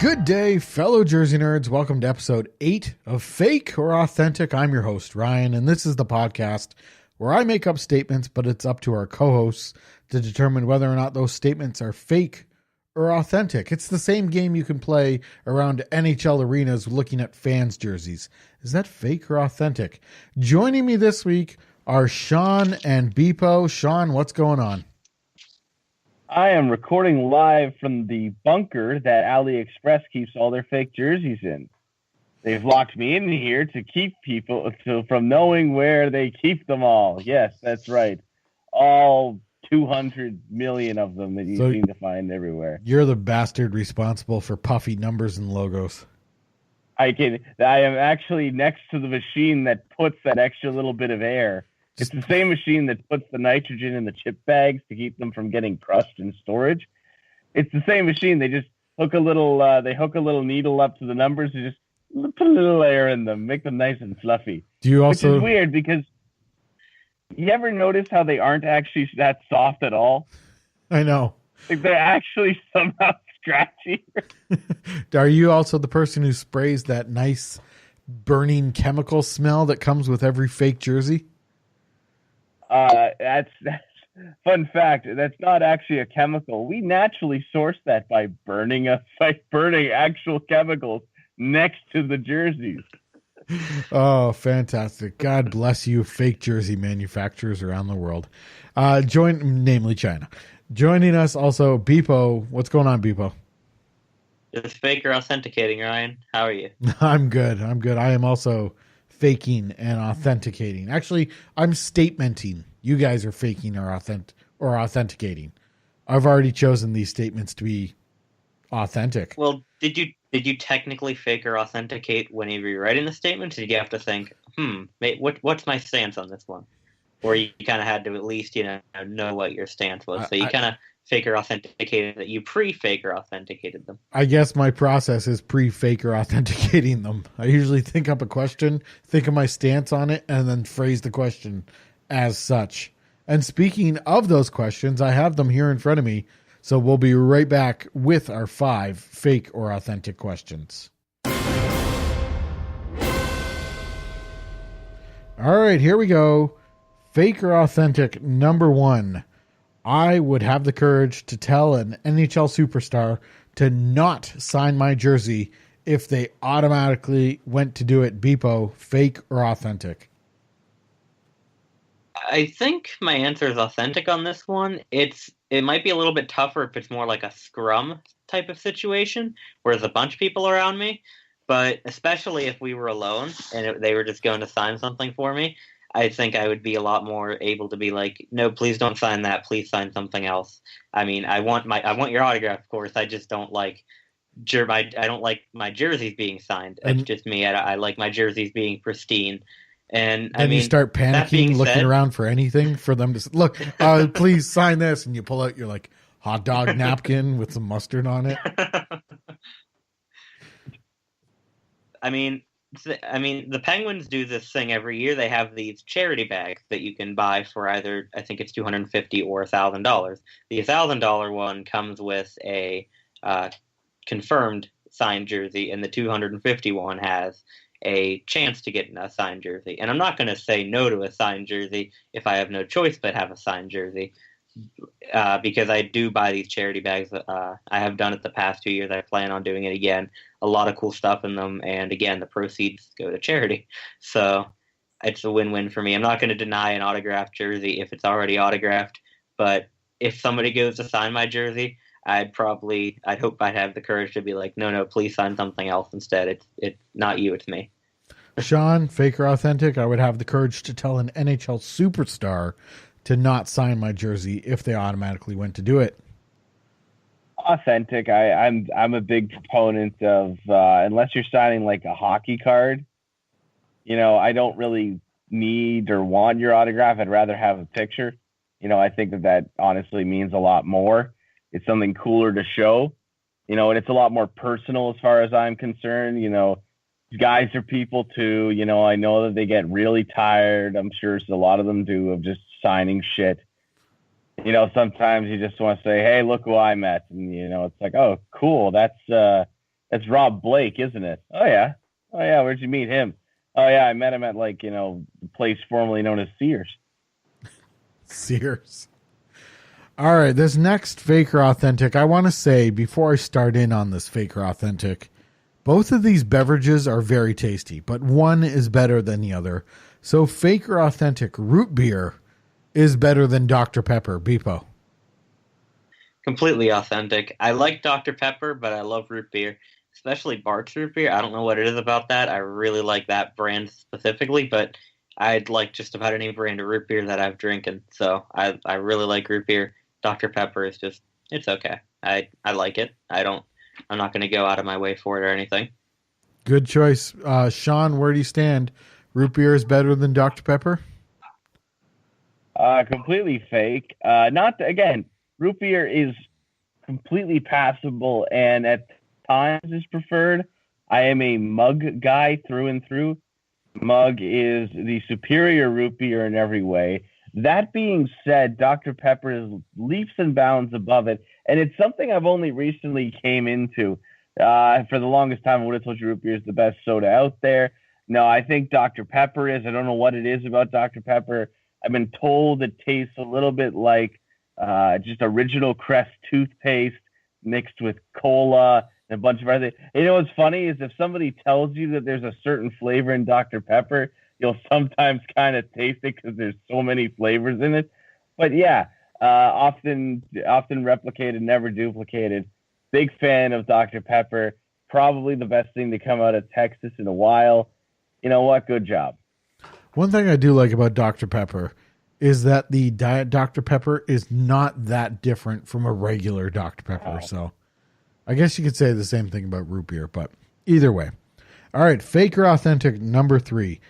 Good day, fellow Jersey nerds. Welcome to episode 8 of Fake or Authentic. I'm your host, Ryan, and this is the podcast where I make up statements, but it's up to our co-hosts to determine whether or not those statements are fake or authentic. It's the same game you can play around NHL arenas looking at fans' jerseys. Is that fake or authentic? Joining me this week are Sean and Beepo. Sean, what's going on? I am recording live from the bunker that AliExpress keeps all their fake jerseys in. They've locked me in here to keep people from knowing where they keep them all. Yes, that's right. All 200 million of them that you seem to find everywhere. You're the bastard responsible for puffy numbers and logos. I am actually next to the machine that puts that extra little bit of air. It's the same machine that puts the nitrogen in the chip bags to keep them from getting crushed in storage. It's the same machine. They just hook a little needle up to the numbers and just put a little air in them, make them nice and fluffy. Do you also? Which is weird because you ever notice how they aren't actually that soft at all? I know. Like they're actually somehow scratchy. Are you also the person who sprays that nice burning chemical smell that comes with every fake jersey? That's fun fact. That's not actually a chemical. We naturally source that by burning actual chemicals next to the jerseys. Oh, fantastic. God bless you, fake jersey manufacturers around the world. Namely China. Joining us also, Beepo. What's going on, Beepo? It's fake or authenticating, Ryan. How are you? I'm good. I am also faking and authenticating. Actually, I'm statementing. You guys are faking or authenticating. I've already chosen these statements to be authentic. Well, did you technically fake or authenticate whenever you're writing the statement? Or did you have to think, what's my stance on this one? Or you kind of had to at least, know what your stance was. So you kind of fake or authenticated that. You pre-fake or authenticated them. I guess my process is pre-fake or authenticating them. I usually think up a question, think of my stance on it, and then phrase the question as such. And speaking of those questions, I have them here in front of me. So we'll be right back with our 5 fake or authentic questions. All right, here we go. Fake or authentic number 1. I would have the courage to tell an NHL superstar to not sign my jersey if they automatically went to do it. Beepo, fake or authentic? I think my answer is authentic on this one. It might be a little bit tougher if it's more like a scrum type of situation where there's a bunch of people around me. But especially if we were alone and they were just going to sign something for me, I think I would be a lot more able to be like, no, please don't sign that. Please sign something else. I mean, I want your autograph, of course. I just don't like I don't like my jerseys being signed. It's just me. I like my jerseys being pristine. And I mean, you start panicking, looking around for anything for them to look. Please sign this, and you pull out your like hot dog napkin with some mustard on it. I mean, the Penguins do this thing every year. They have these charity bags that you can buy for either, I think it's $250 or $1,000. The $1,000 one comes with a confirmed signed jersey, and the $250 one has a chance to get a signed jersey. And I'm not going to say no to a signed jersey if I have no choice but have a signed jersey, because I do buy these charity bags. I have done it the past 2 years. I plan on doing it again. A lot of cool stuff in them, and again, the proceeds go to charity. So it's a win-win for me. I'm not going to deny an autographed jersey if it's already autographed, but if somebody goes to sign my jersey, I'd hope I'd have the courage to be like, no, please sign something else instead. It's not you, it's me. Sean, fake or authentic? I would have the courage to tell an NHL superstar to not sign my jersey if they automatically went to do it. Authentic. I'm a big proponent of unless you're signing like a hockey card, I don't really need or want your autograph. I'd rather have a picture. I think that honestly means a lot more. It's something cooler to show, and it's a lot more personal as far as I'm concerned. Guys are people too. I know that they get really tired. I'm sure a lot of them do, of just signing shit. sometimes you just want to say, "Hey, look who I met," and it's like, "Oh, cool, that's Rob Blake, isn't it?" Oh yeah, where'd you meet him? Oh yeah, I met him at the place formerly known as Sears. Sears. All right, this next fake or authentic, I want to say before I start in on this fake or authentic, both of these beverages are very tasty, but one is better than the other. So fake or authentic, root beer is better than Dr. Pepper. Beepo. Completely authentic. I like Dr. Pepper, but I love root beer, especially Bart's root beer. I don't know what it is about that. I really like that brand specifically, but I'd like just about any brand of root beer that I've drinking. So I really like root beer. Dr. Pepper is just it's okay. I like it. I'm not going to go out of my way for it or anything. Good choice. Sean, where do you stand? Root beer is better than Dr. Pepper? Completely fake. Not again. Root beer is completely passable, and at times is preferred. I am a mug guy through and through. Mug is the superior root beer in every way. That being said, Dr. Pepper is leaps and bounds above it, and it's something I've only recently came into. For the longest time, I would have told you root beer is the best soda out there. No, I think Dr. Pepper is. I don't know what it is about Dr. Pepper. I've been told it tastes a little bit like just Original Crest toothpaste mixed with cola and a bunch of other things. What's funny is if somebody tells you that there's a certain flavor in Dr. Pepper, you'll sometimes kind of taste it because there's so many flavors in it. But yeah, often replicated, never duplicated. Big fan of Dr. Pepper. Probably the best thing to come out of Texas in a while. You know what? Good job. One thing I do like about Dr. Pepper is that the Diet Dr. Pepper is not that different from a regular Dr. Pepper. Oh. So I guess you could say the same thing about root beer, but either way. All right, fake or authentic number 3.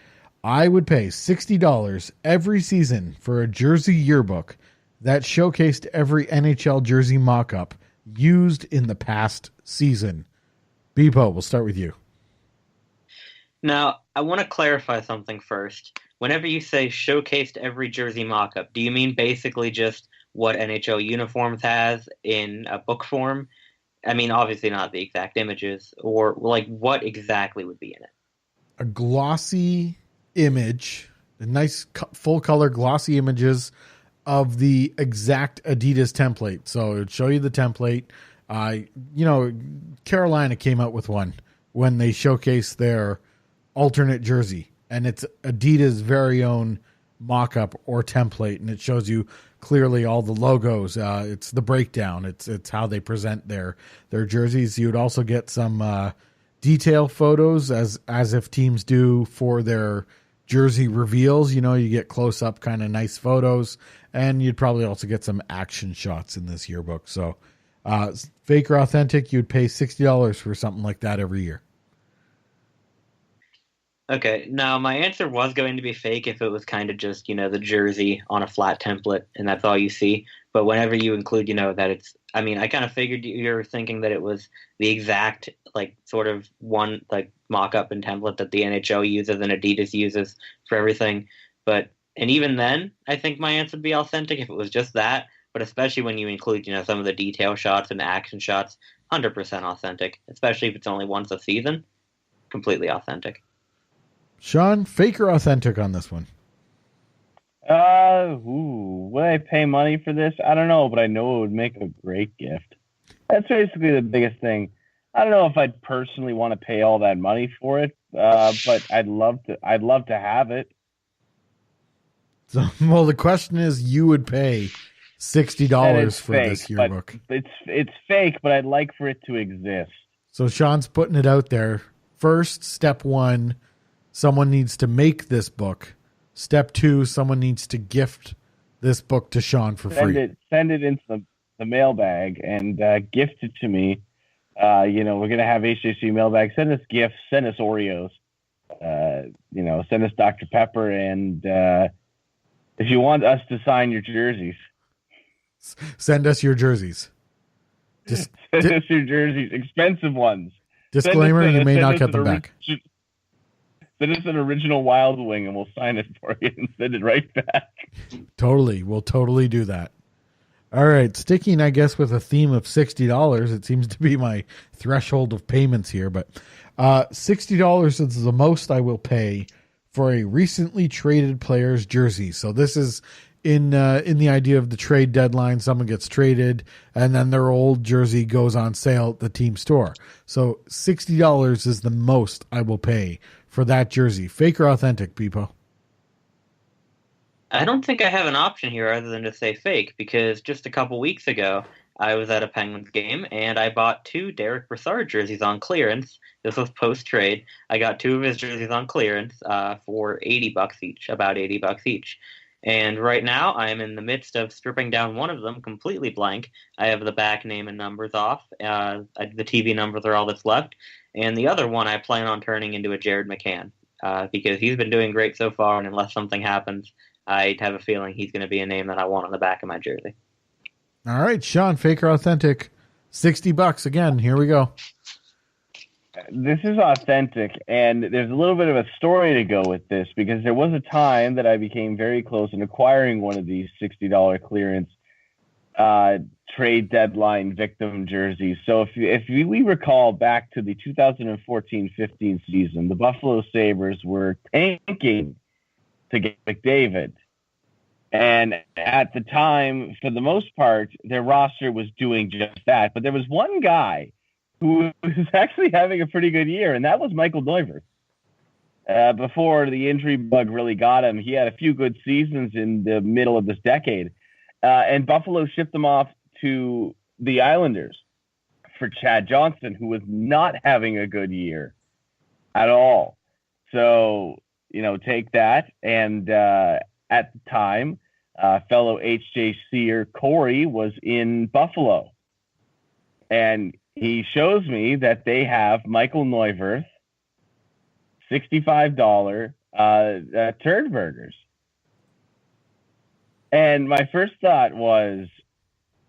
I would pay $60 every season for a jersey yearbook that showcased every NHL jersey mock-up used in the past season. Beepo, we'll start with you. Now, I want to clarify something first. Whenever you say showcased every jersey mock-up, do you mean basically just what NHL uniforms has in a book form? I mean, obviously not the exact images, or like what exactly would be in it? A glossy image, a nice full color glossy images of the exact Adidas template. So it would show you the template. Carolina came out with one when they showcased their alternate jersey, and it's Adidas' very own mock-up or template, and it shows you clearly all the logos. It's the breakdown. It's how they present their jerseys. You would also get some detail photos as if teams do for their jersey reveals. You get close-up kind of nice photos, and you'd probably also get some action shots in this yearbook. So fake or authentic, you'd pay $60 for something like that every year. Okay, now my answer was going to be fake if it was kind of just, the jersey on a flat template and that's all you see. But whenever you include, that it's, I kind of figured you're thinking that it was the exact, sort of one, mock-up and template that the NHL uses and Adidas uses for everything. And even then, I think my answer would be authentic if it was just that. But especially when you include, some of the detail shots and action shots, 100% authentic, especially if it's only once a season, completely authentic. Sean, fake or authentic on this one? Would I pay money for this? I don't know, but I know it would make a great gift. That's basically the biggest thing. I don't know if I'd personally want to pay all that money for it, but I'd love to have it. So, well, the question is, you would pay $60 for fake, this yearbook. It's fake, but I'd like for it to exist. So Sean's putting it out there. First, step 1. Someone needs to make this book. Step 2, someone needs to gift this book to Sean for free. Send it into the mailbag and gift it to me. We're going to have HJC mailbag. Send us gifts. Send us Oreos. Send us Dr. Pepper. And if you want us to sign your jerseys. Send us your jerseys. Send us your jerseys. Expensive ones. Disclaimer, you may not get them back. Send us an original Wild Wing and we'll sign it for you and send it right back. Totally. We'll totally do that. All right, sticking, I guess, with a theme of $60. It seems to be my threshold of payments here, but $60 is the most I will pay for a recently traded player's jersey. So this is in the idea of the trade deadline. Someone gets traded, and then their old jersey goes on sale at the team store. So $60 is the most I will pay for that jersey. Fake or authentic, Beepo? I don't think I have an option here other than to say fake, because just a couple weeks ago, I was at a Penguins game and I bought 2 Derek Brassard jerseys on clearance. This was post-trade. I got 2 of his jerseys on clearance for $80 each, about $80 each. And right now, I am in the midst of stripping down one of them completely blank. I have the back name and numbers off. The TV numbers are all that's left. And the other one I plan on turning into a Jared McCann because he's been doing great so far, and unless something happens, I have a feeling he's going to be a name that I want on the back of my jersey. All right, Sean, fake or authentic? $60 again. Here we go. This is authentic, and there's a little bit of a story to go with this because there was a time that I became very close in acquiring one of these $60 clearance trade deadline victim jerseys. So if we recall back to the 2014-15 season, the Buffalo Sabres were tanking to get McDavid. And at the time, for the most part, their roster was doing just that. But there was one guy who was actually having a pretty good year, and that was Michael Neuvirth. Before the injury bug really got him, he had a few good seasons in the middle of this decade. And Buffalo shipped him off to the Islanders for Chad Johnson, who was not having a good year at all. So, take that. And at the time, fellow HJCer Corey was in Buffalo. And he shows me that they have Michael Neuvirth $65 turd burgers. And my first thought was,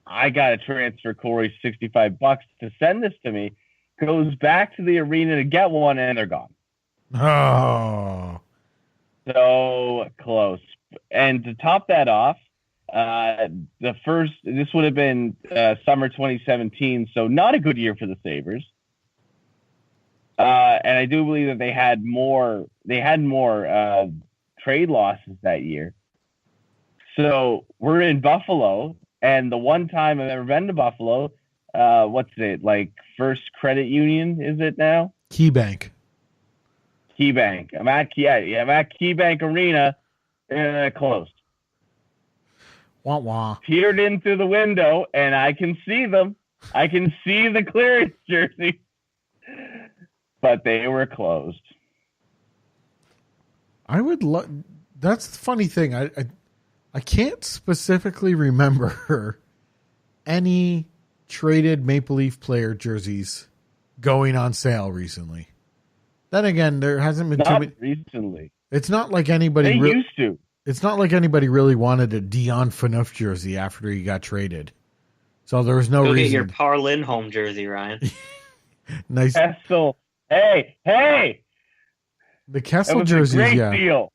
I got to transfer Corey's $65 to send this to me. Goes back to the arena to get one, and they're gone. Oh. So close. And to top that off, this would have been summer 2017, so not a good year for the Sabres. And I do believe that they had more trade losses that year. So we're in Buffalo, and the one time I've ever been to Buffalo, what's it, like First Credit Union, is it now? KeyBank. I'm at KeyBank Arena, and closed. Wah wah. Peered in through the window, and I can see them. I can see the clearance jersey, but they were closed. I would love. That's the funny thing. I can't specifically remember any traded Maple Leaf player jerseys going on sale recently. Then again, there hasn't been too many recently. It's not like anybody used to. It's not like anybody really wanted a Dion Phaneuf jersey after he got traded. So there was no reason. Get your Par Lindholm jersey, Ryan. Nice. Kessel. Hey! The Kessel jerseys, great deal.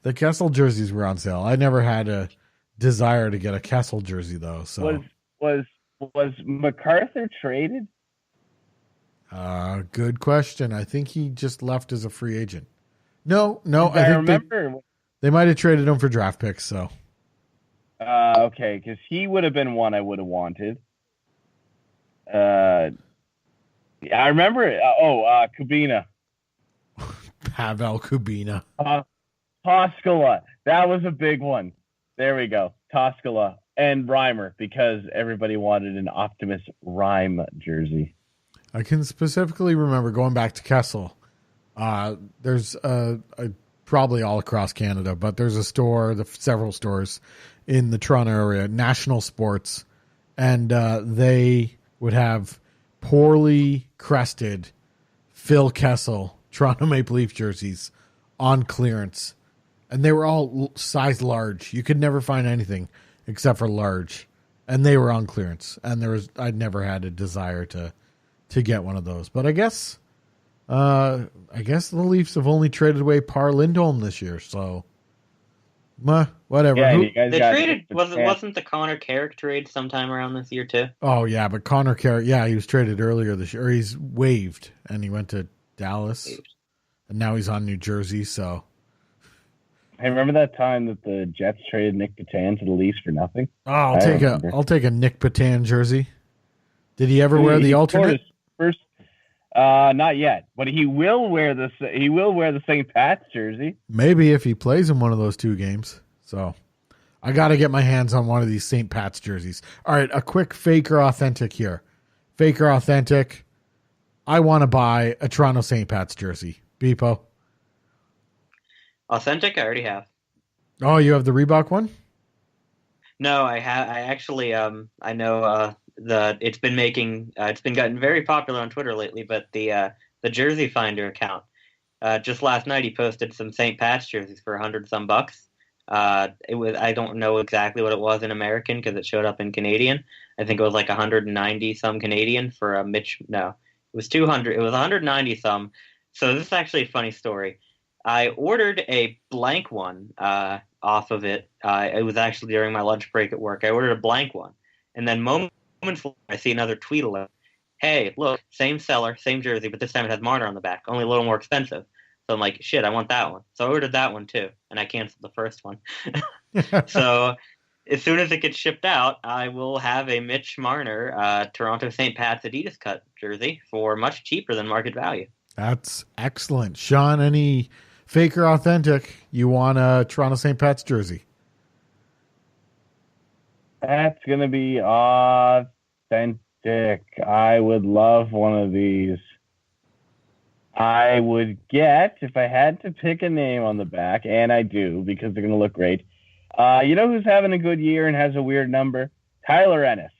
The Kessel jerseys were on sale. I never had a desire to get a Kessel jersey though. So was MacArthur traded? Good question. I think he just left as a free agent. No. I remember they might have traded him for draft picks. So. Okay, because he would have been one I would have wanted. I remember it. Kubina. Pavel Kubina. Toskala. That was a big one. There we go. Toskala and Reimer, because everybody wanted an Optimus Rhyme jersey. I can specifically remember going back to Kessel. There's probably all across Canada, but there's a store, several stores in the Toronto area, National Sports, and they would have poorly crested Phil Kessel Toronto Maple Leaf jerseys on clearance, and they were all size large. You could never find anything except for large, and they were on clearance. And I'd never had a desire to get one of those, but I guess the Leafs have only traded away Par Lindholm this year, so Whatever. Yeah, and you guys They got traded Nick wasn't the Connor Carrick trade sometime around this year too? Oh yeah, but Connor Carrick, he was traded earlier this year. Or he's waived and he went to Dallas, and now he's on New Jersey. So, Hey, remember that time that the Jets traded Nick Patan to the Leafs for nothing? I'll take a Nick Patan jersey. Did he ever wear the alternate? First, not yet, but he will wear the St. Pat's jersey. Maybe if he plays in one of those 2 games. So, I got to get my hands on one of these St. Pat's jerseys. All right, a quick fake or authentic here. Fake or authentic? I want to buy a Toronto St. Pat's jersey. Beepo? Authentic, I already have. Oh, you have the Reebok one? No, I have. I actually, I know it's been gotten very popular on Twitter lately. But the Jersey Finder account, just last night he posted some St. Pat's jerseys for $100 some bucks. I don't know exactly what it was in American because it showed up in Canadian. I think it was like 190 some Canadian for a Mitch. No, it was 200. It was 190 some. So this is actually a funny story. I ordered a blank one off of it. It was actually during my lunch break at work. I ordered a blank one. And then moments later, I see another tweet alert. Hey, look, same seller, same jersey, but this time it has Marner on the back, only a little more expensive. So I'm like, shit, I want that one. So I ordered that one too, and I canceled the first one. So as soon as it gets shipped out, I will have a Mitch Marner Toronto St. Pat's Adidas cut jersey for much cheaper than market value. That's excellent. Sean, any fake or authentic, you want a Toronto St. Pat's jersey? That's going to be authentic. I would love one of these. I would get, if I had to pick a name on the back, and I do because they're going to look great. You know who's having a good year and has a weird number? Tyler Ennis.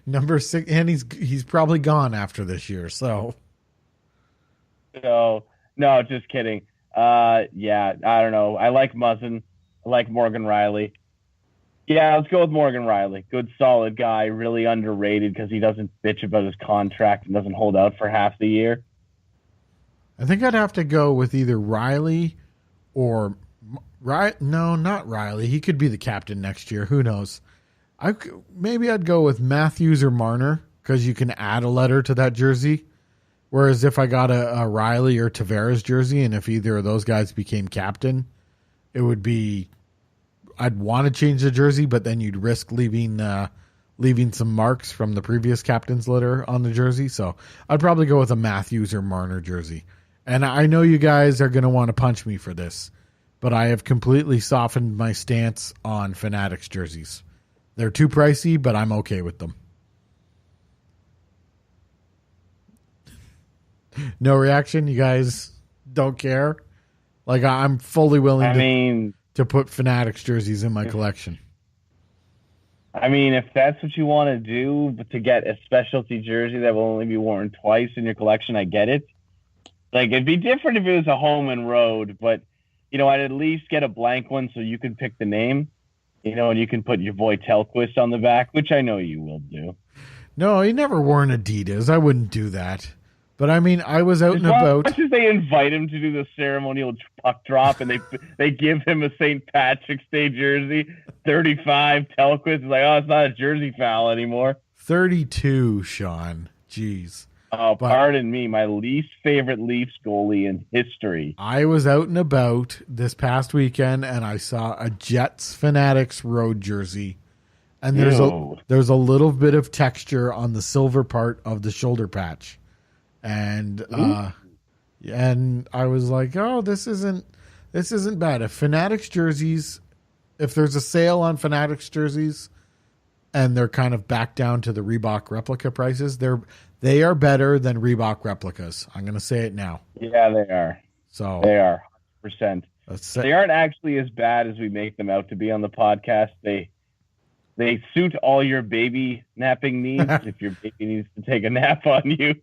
Number 6, and he's probably gone after this year, so. So, no, just kidding. Yeah, I don't know. I like Muzzin. I like Morgan Riley. Yeah, let's go with Morgan Riley. Good, solid guy. Really underrated because he doesn't bitch about his contract and doesn't hold out for half the year. I think I'd have to go with either Riley or no, not Riley. He could be the captain next year. Who knows? Maybe I'd go with Matthews or Marner because you can add a letter to that jersey. Whereas if I got a Riley or Tavares jersey, and if either of those guys became captain, it would be. I'd want to change the jersey, but then you'd risk leaving some marks from the previous captain's letter on the jersey. So I'd probably go with a Matthews or Marner jersey. And I know you guys are going to want to punch me for this, but I have completely softened my stance on Fanatics jerseys. They're too pricey, but I'm okay with them. No reaction? You guys don't care? Like, I'm fully willing to put Fanatics jerseys in my collection. I mean, if that's what you want to do, but to get a specialty jersey that will only be worn twice in your collection, I get it. Like, it'd be different if it was a home and road, but, you know, I'd at least get a blank one so you can pick the name, you know, and you can put your boy Telquist on the back, which I know you will do. No, he never wore an Adidas. I wouldn't do that. But, I mean, I was out and about. As much as they invite him to do the ceremonial puck drop and they give him a St. Patrick's Day jersey, 35, Telquist is like, oh, it's not a jersey foul anymore. 32, Sean. Jeez. Oh, pardon me, my least favorite Leafs goalie in history. I was out and about this past weekend, and I saw a Jets Fanatics road jersey. And there's a little bit of texture on the silver part of the shoulder patch. And I was like, oh, this isn't bad. If Fanatics jerseys, if there's a sale on Fanatics jerseys and they're kind of back down to the Reebok replica prices, they are better than Reebok replicas. I'm going to say it now. Yeah, they are. So they are 100%. They aren't actually as bad as we make them out to be on the podcast. They suit all your baby napping needs. If your baby needs to take a nap on you,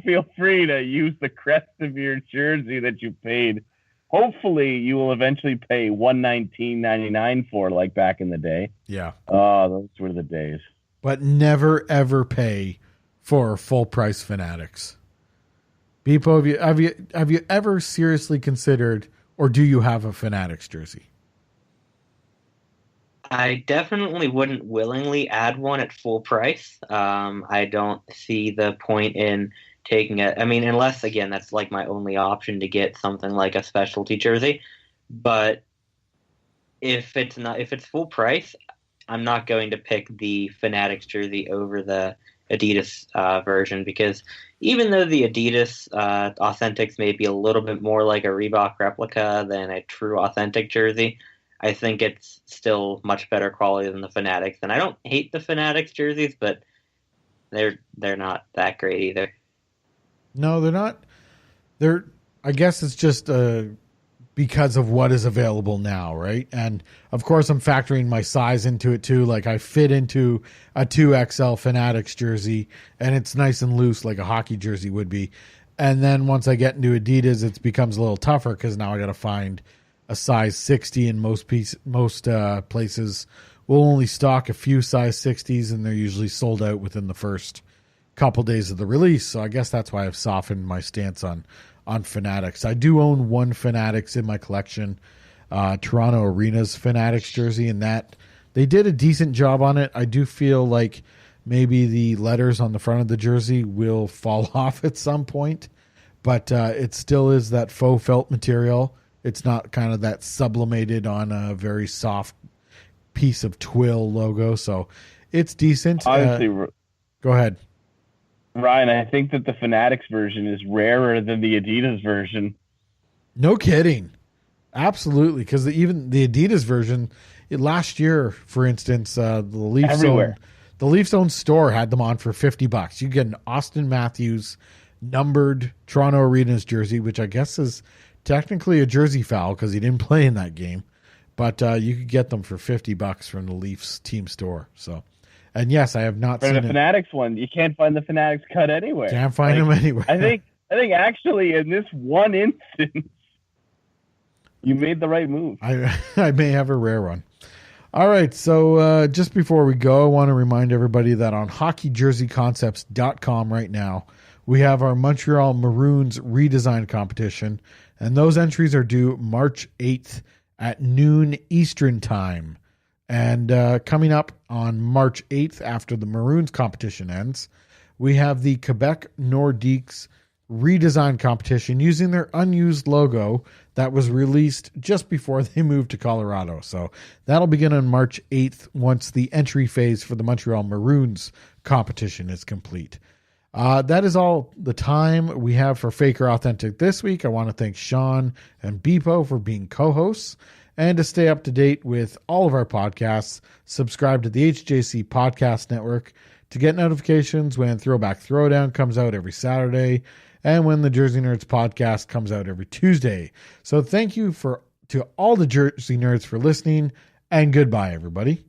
feel free to use the crest of your jersey that you paid. Hopefully, you will eventually pay $119.99 for, like back in the day. Yeah. Oh, those were the days. But never ever pay for full price Fanatics. Beepo, have you ever seriously considered Or do you have a Fanatics jersey? I definitely wouldn't willingly add one at full price. I don't see the point in taking it. I mean, unless again, that's like my only option to get something like a specialty jersey. But if it's full price, I'm not going to pick the Fanatics jersey over the Adidas version, because even though the Adidas Authentics may be a little bit more like a Reebok replica than a true authentic jersey, I think it's still much better quality than the Fanatics. And I don't hate the Fanatics jerseys, but they're not that great either. No, they're not. I guess it's just because of what is available now, right? And of course, I'm factoring my size into it too. Like I fit into a 2XL Fanatics jersey, and it's nice and loose like a hockey jersey would be. And then once I get into Adidas, it becomes a little tougher because now I got to find a size 60, and most places will only stock a few size 60s, and they're usually sold out within the first couple days of the release. So I guess that's why I've softened my stance on Fanatics. I do own one Fanatics in my collection, Toronto Arena's Fanatics jersey, and that they did a decent job on it. I do feel like maybe the letters on the front of the jersey will fall off at some point, but it still is that faux felt material. It's not kind of that sublimated on a very soft piece of twill logo, so it's decent. Honestly, go ahead, Ryan. I think that the Fanatics version is rarer than the Adidas version. No kidding, absolutely. Because even the Adidas version last year, for instance, the Leafs own store had them on for $50. You get an Austin Matthews numbered Toronto Arenas jersey, which I guess is technically a jersey foul because he didn't play in that game, but you could get them for $50 from the Leafs team store. So, and yes, I have not seen the Fanatics one. You can't find the Fanatics cut anywhere. Can't find them anywhere. I think actually in this one instance, you made the right move. I may have a rare one. All right, so just before we go, I want to remind everybody that on hockeyjerseyconcepts.com right now, we have our Montreal Maroons redesign competition, and those entries are due March 8th at noon Eastern time. And coming up on March 8th, after the Maroons competition ends, we have the Quebec Nordiques redesign competition using their unused logo that was released just before they moved to Colorado. So that'll begin on March 8th once the entry phase for the Montreal Maroons competition is complete. That is all the time we have for Fake or Authentic this week. I want to thank Sean and Beepo for being co-hosts. And to stay up to date with all of our podcasts, subscribe to the HJC Podcast Network to get notifications when Throwback Throwdown comes out every Saturday and when the Jersey Nerds podcast comes out every Tuesday. So thank you to all the Jersey Nerds for listening, and goodbye, everybody.